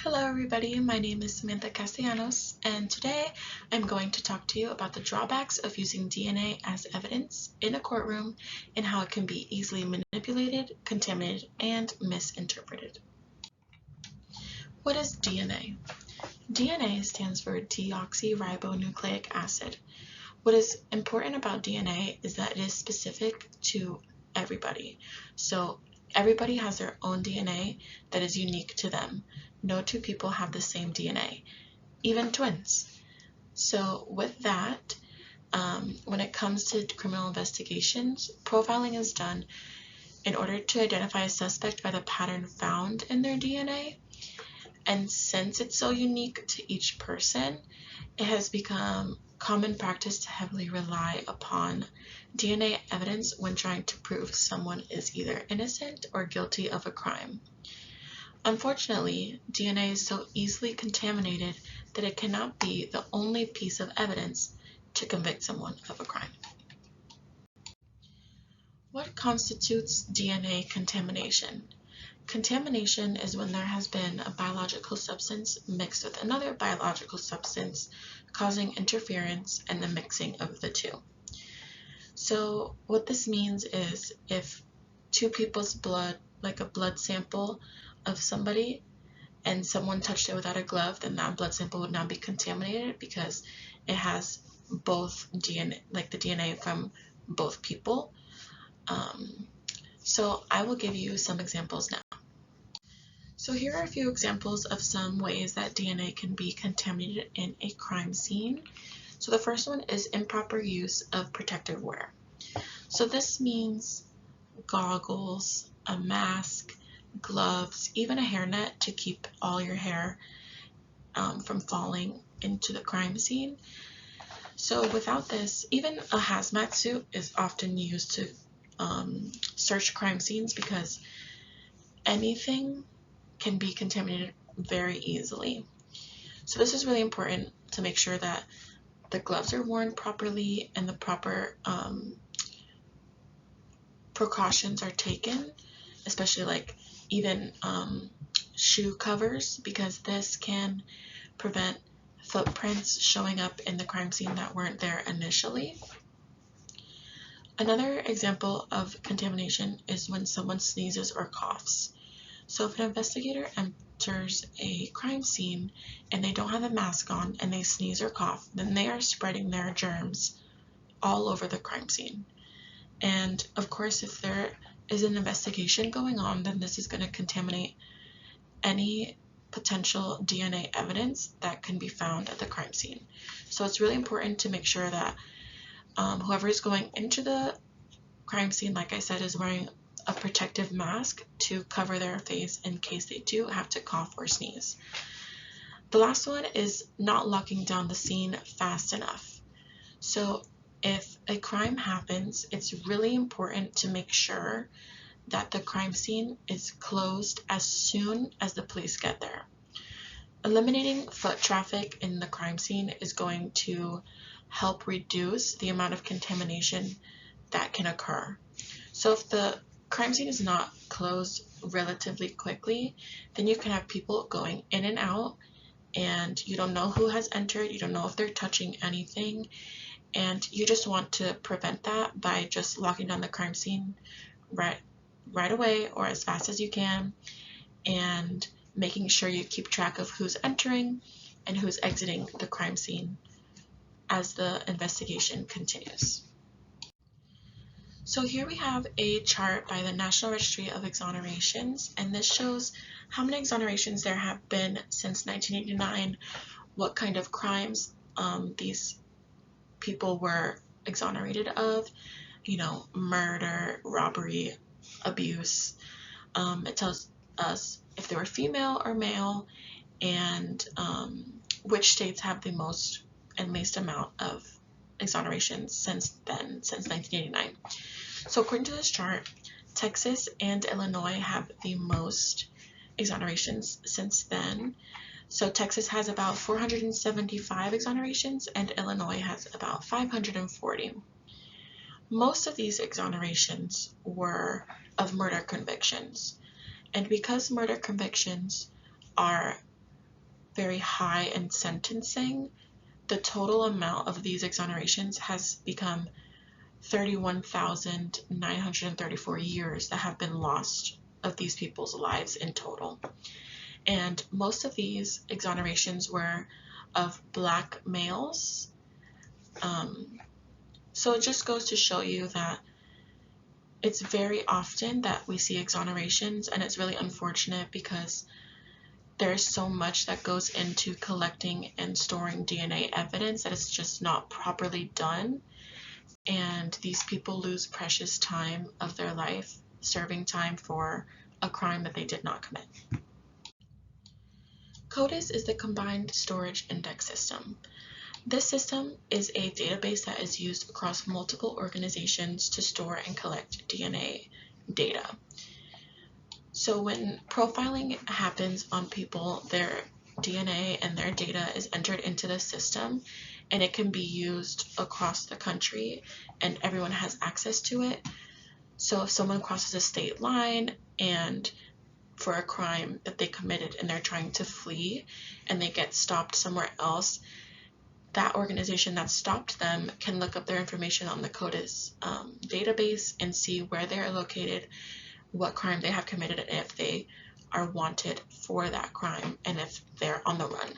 Hello everybody, my name is Samantha Castellanos, and today I'm going to talk to you about the drawbacks of using DNA as evidence in a courtroom and how it can be easily manipulated, contaminated, and misinterpreted. What is DNA? DNA stands for deoxyribonucleic acid. What is important about DNA is that it is specific to everybody. So everybody has their own DNA that is unique to them. No two people have the same DNA, even twins. So with that, when it comes to criminal investigations, profiling is done in order to identify a suspect by the pattern found in their DNA. And since it's so unique to each person, it has become common practice to heavily rely upon DNA evidence when trying to prove someone is either innocent or guilty of a crime. Unfortunately, DNA is so easily contaminated that it cannot be the only piece of evidence to convict someone of a crime. What constitutes DNA contamination? Contamination is when there has been a biological substance mixed with another biological substance, causing interference and the mixing of the two. So what this means is if two people's blood, like a blood sample of somebody, and someone touched it without a glove, then that blood sample would not be contaminated because it has both DNA, like the DNA from both people. So I will give you some examples now. So here are a few examples of some ways that DNA can be contaminated in a crime scene. So the first one is improper use of protective wear. So this means goggles, a mask, gloves, even a hairnet to keep all your hair from falling into the crime scene. So without this, even a hazmat suit is often used to search crime scenes because anything can be contaminated very easily. So this is really important to make sure that the gloves are worn properly and the proper precautions are taken, especially like even shoe covers, because this can prevent footprints showing up in the crime scene that weren't there initially. Another example of contamination is when someone sneezes or coughs. So if an investigator enters a crime scene and they don't have a mask on and they sneeze or cough, then they are spreading their germs all over the crime scene. And of course, if there is an investigation going on, then this is going to contaminate any potential DNA evidence that can be found at the crime scene. So it's really important to make sure that whoever is going into the crime scene, like I said, is wearing a protective mask to cover their face in case they do have to cough or sneeze. The last one is not locking down the scene fast enough. So if a crime happens, it's really important to make sure that the crime scene is closed as soon as the police get there. Eliminating foot traffic in the crime scene is going to help reduce the amount of contamination that can occur. So if the crime scene is not closed relatively quickly, then you can have people going in and out, and you don't know who has entered, you don't know if they're touching anything, and you just want to prevent that by just locking down the crime scene right away or as fast as you can, and making sure you keep track of who's entering and who's exiting the crime scene as the investigation continues. So here we have a chart by the National Registry of Exonerations, and this shows how many exonerations there have been since 1989, what kind of crimes these people were exonerated of, murder, robbery, abuse. It tells us if they were female or male, and which states have the most and least amount of exonerations since 1989. So according to this chart, Texas and Illinois have the most exonerations since then. So Texas has about 475 exonerations and Illinois has about 540. Most of these exonerations were of murder convictions. And because murder convictions are very high in sentencing, the total amount of these exonerations has become 31,934 years that have been lost of these people's lives in total. And most of these exonerations were of Black males. So it just goes to show you that it's very often that we see exonerations, and it's really unfortunate because there's so much that goes into collecting and storing DNA evidence that it's just not properly done. And these people lose precious time of their life serving time for a crime that they did not commit. CODIS is the Combined Storage Index System. This system is a database that is used across multiple organizations to store and collect DNA data. So when profiling happens on people, their DNA and their data is entered into the system, and it can be used across the country and everyone has access to it. So if someone crosses a state line and for a crime that they committed and they're trying to flee and they get stopped somewhere else, that organization that stopped them can look up their information on the CODIS database and see where they are located, what crime they have committed, and if they are wanted for that crime and if they're on the run.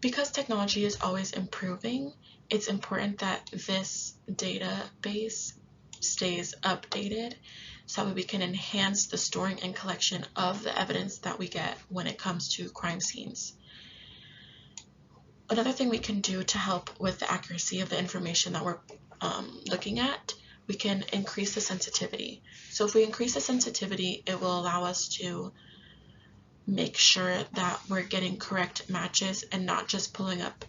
Because technology is always improving, it's important that this database stays updated so that we can enhance the storing and collection of the evidence that we get when it comes to crime scenes. Another thing we can do to help with the accuracy of the information that we're looking at, we can increase the sensitivity. So if we increase the sensitivity, it will allow us to make sure that we're getting correct matches and not just pulling up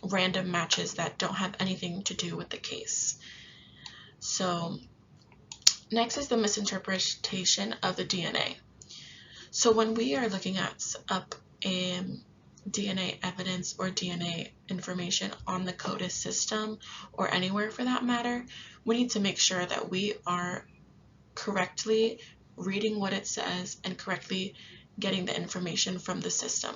random matches that don't have anything to do with the case. So next is the misinterpretation of the DNA. So when we are looking at up DNA evidence or DNA information on the CODIS system or anywhere for that matter, we need to make sure that we are correctly reading what it says and correctly getting the information from the system.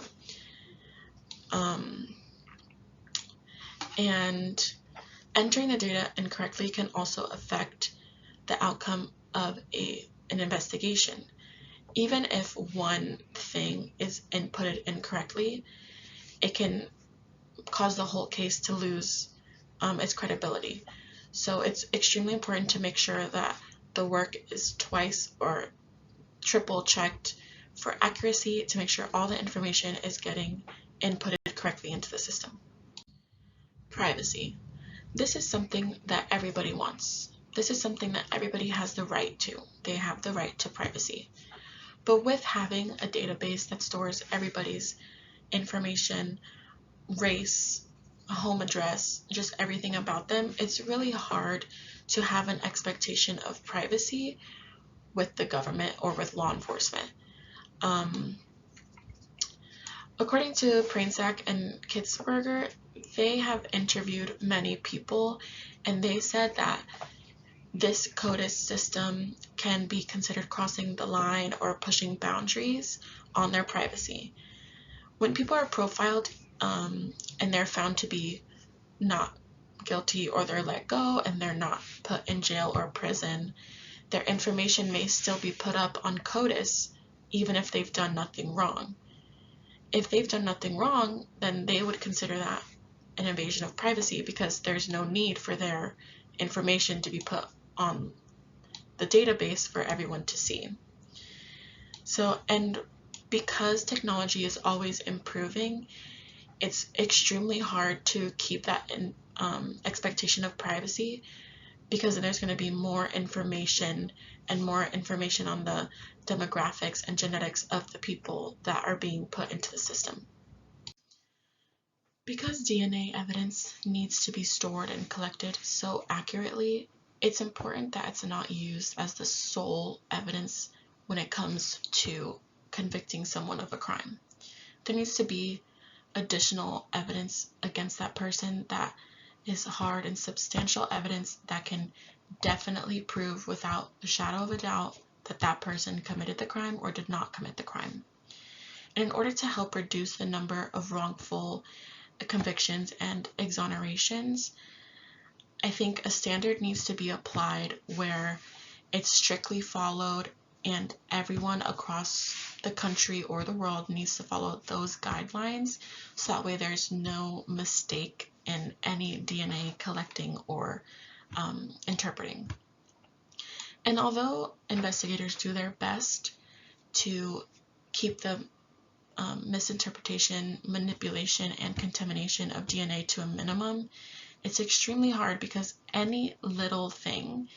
And entering the data incorrectly can also affect the outcome of an investigation. Even if one thing is inputted incorrectly, it can cause the whole case to lose its credibility. So it's extremely important to make sure that the work is twice or triple checked for accuracy to make sure all the information is getting inputted correctly into the system. Privacy. This is something that everybody wants. This is something that everybody has the right to. They have the right to privacy. But with having a database that stores everybody's information, race, home address, just everything about them, it's really hard to have an expectation of privacy with the government or with law enforcement. According to Prainsack and Kitzberger, they have interviewed many people, and they said that this CODIS system can be considered crossing the line or pushing boundaries on their privacy. When people are profiled and they're found to be not guilty, or they're let go and they're not put in jail or prison, their information may still be put up on CODIS even if they've done nothing wrong. If they've done nothing wrong, then they would consider that an invasion of privacy because there's no need for their information to be put on the database for everyone to see. So, and because technology is always improving, it's extremely hard to keep that expectation of privacy, because then there's going to be more information and more information on the demographics and genetics of the people that are being put into the system. Because DNA evidence needs to be stored and collected so accurately, it's important that it's not used as the sole evidence when it comes to convicting someone of a crime. There needs to be additional evidence against that person that is hard and substantial evidence that can definitely prove without a shadow of a doubt that that person committed the crime or did not commit the crime. In order to help reduce the number of wrongful convictions and exonerations, I think a standard needs to be applied where it's strictly followed and everyone across the country or the world needs to follow those guidelines, so that way there's no mistake in any DNA collecting or interpreting. And although investigators do their best to keep the misinterpretation, manipulation, and contamination of DNA to a minimum, it's extremely hard because any little thing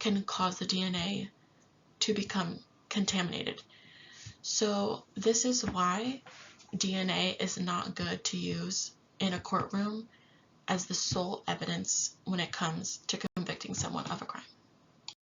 can cause the DNA to become contaminated. So this is why DNA is not good to use in a courtroom as the sole evidence when it comes to convicting someone of a crime.